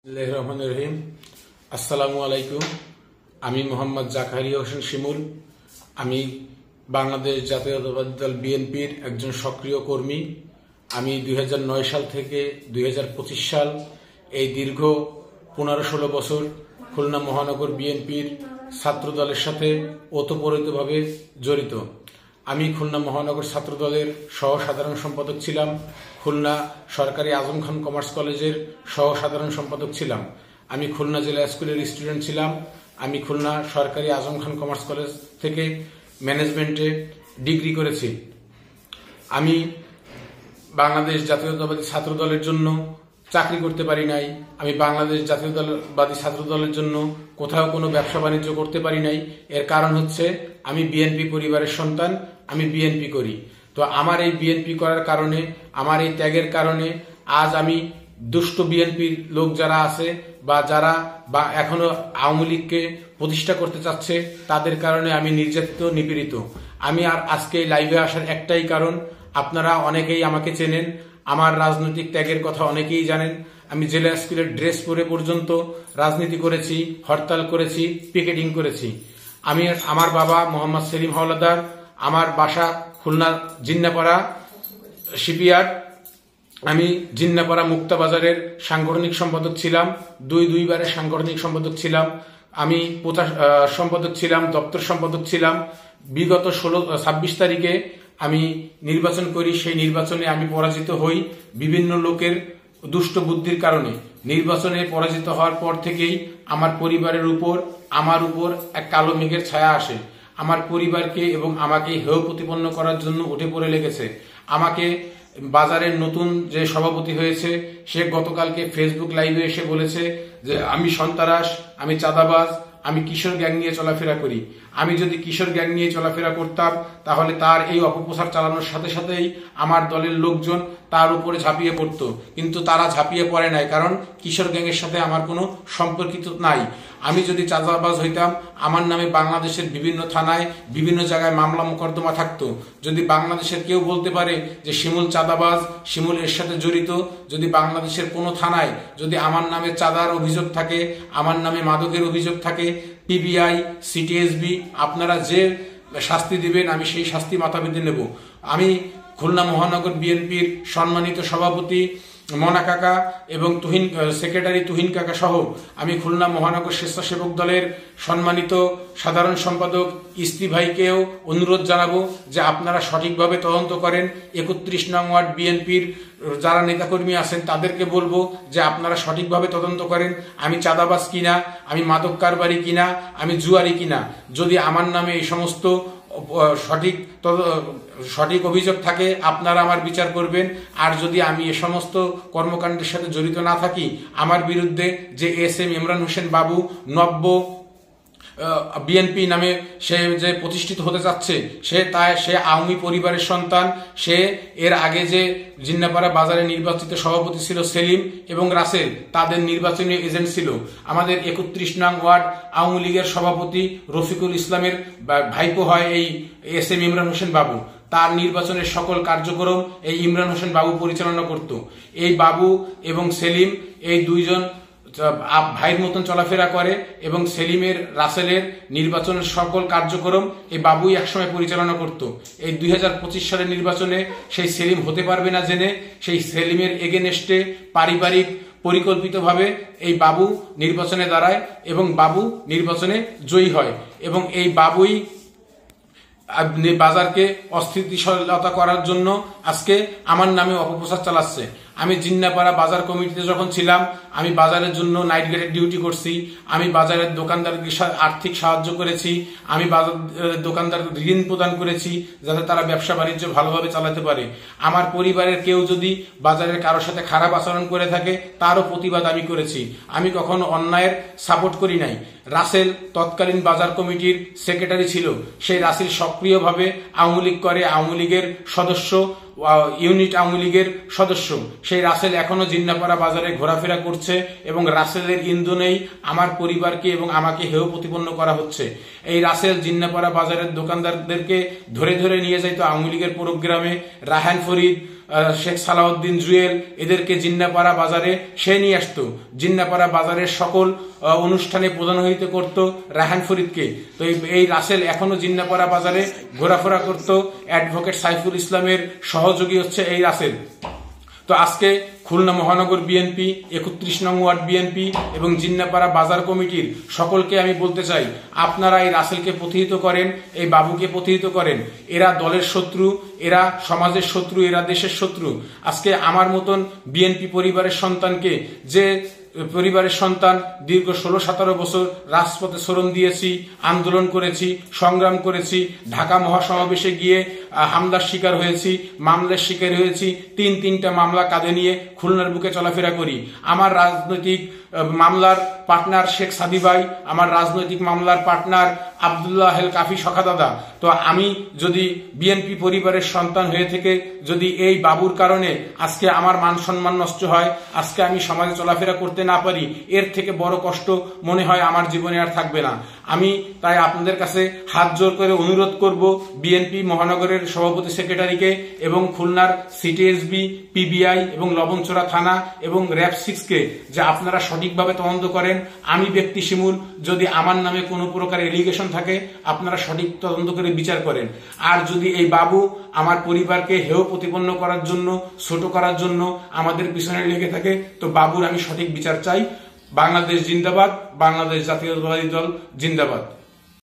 বিসমিল্লাহির রহমানির রহিম। আসসালামু আলাইকুম। আমি মোহাম্মদ জাকারিয়া হোসেন শিমুল। আমি বাংলাদেশ জাতীয়তাবাদী দল বিএনপির একজন সক্রিয় কর্মী। আমি 2009 সাল থেকে 2025 সাল এই দীর্ঘ 15-16 বছর খুলনা মহানগর বিএনপির ছাত্র দলের সাথে ওতপ্রোতভাবে জড়িত। আমি খুলনা মহানগর ছাত্র দলের সহ সাধারণ সম্পাদক ছিলাম, খুলনা সরকারি আজম খান কমার্স কলেজের সহ সাধারণ সম্পাদক ছিলাম, আমি খুলনা জেলা স্কুলের স্টুডেন্ট ছিলাম, আমি খুলনা সরকারি আজম খান কমার্স কলেজ থেকে ম্যানেজমেন্টে ডিগ্রি করেছি। আমি বাংলাদেশ জাতীয়তাবাদী ছাত্র দলের জন্য চাকরি করতে পারি নাই, আমি বাংলাদেশ জাতীয়তাবাদী ছাত্র দলের জন্য কোথাও কোনো ব্যবসা বাণিজ্য করতে পারি নাই। এর কারণ হচ্ছে আমি বিএনপি পরিবারের সন্তান, আমি বিএনপি করি। তো আমার এই বিএনপি করার কারণে, আমার এই ত্যাগের কারণে আজ আমি দুষ্ট বিএনপির লোক যারা আছে বা যারা এখনো আওয়ামী লীগকে প্রতিষ্ঠা করতে চাচ্ছে, তাদের কারণে আমি নির্যাতিত, নিপীড়িত। আমি আর আজকে লাইভে আসার একটাই কারণ, আপনারা অনেকেই আমাকে চেনেন, আমার রাজনৈতিক ত্যাগের কথা অনেকেই জানেন। আমি জেলা স্কুলের ড্রেস পরে পর্যন্ত রাজনীতি করেছি, হরতাল করেছি, পিকেটিং করেছি। আমার বাবা মোহাম্মদ সেলিম হাওলাদার, আমার বাসা খুলনা জিন্নাপাড়া শিপইয়ার্ড। আমি জিন্নাপাড়া মুক্তাবাজারের সাংগঠনিক সম্পাদক ছিলাম, দুইবারের সাংগঠনিক সম্পাদক ছিলাম। আমি সম্পাদক ছিলাম, দপ্তর সম্পাদক ছিলাম। বিগত 26 তারিখে আমি নির্বাচন করি, সেই নির্বাচনে আমি পরাজিত হই বিভিন্ন লোকের দুষ্ট বুদ্ধির কারণে। নির্বাচনে পরাজিত হওয়ার পর থেকেই আমার পরিবারের উপর, আমার উপর এক কালো মেঘের ছায়া আসে। আমার পরিবারকে এবং আমাকে হেয় প্রতিপন্ন করার জন্য উঠে পড়ে লেগেছে। আমাকে বাজারের নতুন যে সভাপতি হয়েছে, সে গতকালকে ফেসবুক লাইভে এসে বলেছে যে আমি সন্ত্রাস, আমি চাঁদাবাজ, আমি কিশোর গ্যাং নিয়ে চলাফেরা করি। আমি যদি কিশোর গ্যাং নিয়ে চলাফেরা করতাম, তাহলে তার এই অপপ্রচার চালানোর সাথে সাথেই আমার দলের লোকজন তার উপরে ঝাঁপিয়ে পড়তো, কিন্তু তারা ঝাঁপিয়ে পড়ে নাই, কারণ কিশোর গ্যাংয়ের সাথে আমার কোনো সম্পর্কিত নাই। আমি যদি চাঁদাবাজ হইতাম, আমার নামে বাংলাদেশের বিভিন্ন থানায় বিভিন্ন জায়গায় মামলা মোকদ্দমা থাকতো। যদি বাংলাদেশের কেউ বলতে পারে যে শিমুল চাঁদাবাজ, শিমুল এর সাথে জড়িত, যদি বাংলাদেশের কোনো থানায় যদি আমার নামে চাঁদার অভিযোগ থাকে, আমার নামে মাদকের অভিযোগ থাকে, পিবিআই, সিটিএসবি, আপনারা যে শাস্তি দিবেন আমি সেই শাস্তি মাথা পেতে নেব। আমি খুলনা মহানগর বিএনপির সম্মানিত সভাপতি মনা কাকা এবং সেক্রেটারি তুহিন কাকা সহ আমি খুলনা মহানগর স্বেচ্ছাসেবক দলের সম্মানিত সাধারণ সম্পাদক ইস্তি ভাইকেও অনুরোধ জানাবো যে আপনারা সঠিকভাবে তদন্ত করেন। 31 নং ওয়ার্ড বিএনপির যারা নেতাকর্মী আছেন তাদেরকে বলবো যে আপনারা সঠিকভাবে তদন্ত করেন, আমি চাঁদাবাজ কিনা, আমি মাদক কারবারি কিনা, আমি জুয়ারি কিনা। যদি আমার নামে এই সমস্ত সঠিক অভিযোগ থাকে, আপনারা আমার বিচার করবেন। আর যদি আমি এ সমস্ত কর্মকাণ্ডের সাথে জড়িত না থাকি, আমার বিরুদ্ধে যে SM ইমরান হোসেন বাবু নব্য বিএনপি নামে সে যে প্রতিষ্ঠিত হতে যাচ্ছে, সে আওয়ামী পরিবারের সন্তান। সে এর আগে যে জিন্নাপাড়া বাজারে নির্বাচিত সভাপতি ছিল সেলিম এবং রাসেল, তাদের নির্বাচনী এজেন্ট ছিল। আমাদের 31 নং ওয়ার্ড আওয়ামী লীগের সভাপতি রফিকুল ইসলামের ভাইপো হয় এই SM ইমরান হোসেন বাবু। তার নির্বাচনের সকল কার্যক্রম এই ইমরান হোসেন বাবু পরিচালনা করত। এই বাবু এবং সেলিম এই দুইজন ভাইয়ের মতন চলাফেরা করে এবং সেলিমের, রাসেলের নির্বাচনের সকল কার্যক্রম এই বাবুই একসময় পরিচালনা করত। এই 2025 সালের নির্বাচনে সেই সেলিম হতে পারবে না জেনে সেই সেলিমের এগেনস্টে পারিবারিক পরিকল্পিতভাবে এই বাবু নির্বাচনে দাঁড়ায় এবং বাবু নির্বাচনে জয়ী হয় এবং এই বাবুই বাজারকে অস্থিতিশীলতা করার জন্য আজকে আমার নামে অপপ্রচার চালাচ্ছে। আমি জিন্নাপাড়া বাজার কমিটিতে যখন ছিলাম, আমি বাজারের জন্য নাইট গেটের ডিউটি করছি, আমি বাজারের দোকানদারকে আর্থিক সাহায্য করেছি, আমি বাজারের দোকানদারকে ঋণ প্রদান করেছি যাতে তারা ব্যবসা বাণিজ্য ভালোভাবে চালাতে পারে। আমার পরিবারের কেউ যদি বাজারের কারোর সাথে খারাপ আচরণ করে থাকে, তারও প্রতিবাদ আমি করেছি। আমি কখনো অন্যায়ের সাপোর্ট করি নাই। রাসেল তৎকালীন বাজার কমিটির সেক্রেটারি ছিল, সেই রাসেল সক্রিয়ভাবে আওয়ামী লীগ করে, আওয়ামী লীগের সদস্য, ইউনিট আওয়ামী লীগের সদস্য। সেই রাসেল এখনো জিন্নাপাড়া বাজারে ঘোরাফেরা করছে এবং রাসেলের ইন্ধনেই আমার পরিবারকে এবং আমাকে হেয় প্রতিপন্ন করা হচ্ছে। এই রাসেল জিন্নাপাড়া বাজারের দোকানদারদেরকে ধরে ধরে নিয়ে যাইতো আওয়ামী লীগের প্রোগ্রামে। রায়হান ফরিদ শেখ সালাউদ্দিন জুয়েল এদেরকে জিন্নাপাড়া বাজারে সে নিয়ে আসতো। জিন্নাপাড়া বাজারের সকল অনুষ্ঠানে প্রধানহিত করত রায়হান ফরিদকে। তো এই রাসেল এখনো জিন্নাপাড়া বাজারে ঘোরাফেরা করত। অ্যাডভোকেট সাইফুল ইসলামের সহযোগী হচ্ছে এই রাসেল। তো আজকে খুলনা মহানগর বিএনপি, 31 নং ওয়ার্ড বিএনপি এবং জিন্নাপাড়া বাজার কমিটির সকলকে আমি বলতে চাই, আপনারা এই রাসেলকে প্রতিহিত করেন, এই বাবুকে প্রতিহিত করেন। এরা দলের শত্রু, এরা সমাজের শত্রু, এরা দেশের শত্রু। আজকে আমার মতন বিএনপি পরিবারের সন্তানকে, যে পরিবারের সন্তান দীর্ঘ 16-17 বছর রাজপথে শ্রম দিয়েছি, আন্দোলন করেছি, সংগ্রাম করেছি, ঢাকা মহাসমাবেশে গিয়ে হামলার শিকার হয়েছি, মামলার শিকার হয়েছি, 3টা মামলা কাঁধে নিয়ে খুলনার বুকে চলাফেরা করি। আমার রাজনৈতিক মামলার পার্টনার শেখ সাদি ভাই, আমার রাজনৈতিক মামলার পার্টনার আব্দুল্লাহ হেল কাফি সখা দাদা। তো আমি যদি বিএনপি পরিবারের সন্তান হয়ে থেকে যদি এই বাবুর কারণে আজকে আমার মান সম্মান নষ্ট হয়, আজকে আমি সমাজে চলাফেরা করতে না পারি, এর থেকে বড় কষ্ট মনে হয় আমার জীবনে আর থাকবে না। আমি তাই আপনাদের কাছে হাত জোর করে অনুরোধ করব বিএনপি মহানগরের সভাপতি সেক্রেটারিকে এবং খুলনার সিটিএসবি, পিবিআই এবং লবণচোরা থানা এবং র‍্যাব 6কে যে আপনারা সঠিকভাবে তদন্ত করেন। আমি ব্যক্তি শিমুল, যদি আমার নামে কোনো প্রকার এলিগেশন থাকে আপনারা সঠিক তদন্ত করে বিচার করেন। আর যদি এই বাবু আমার পরিবারকে হেয় প্রতিপন্ন করার জন্য, ছোট করার জন্য আমাদের পিছনে লেগে থাকে, তো বাবুর আমি সঠিক বিচার চাই। বাংলাদেশ জিন্দাবাদ, বাংলাদেশ জাতীয়তাবাদী দল জিন্দাবাদ।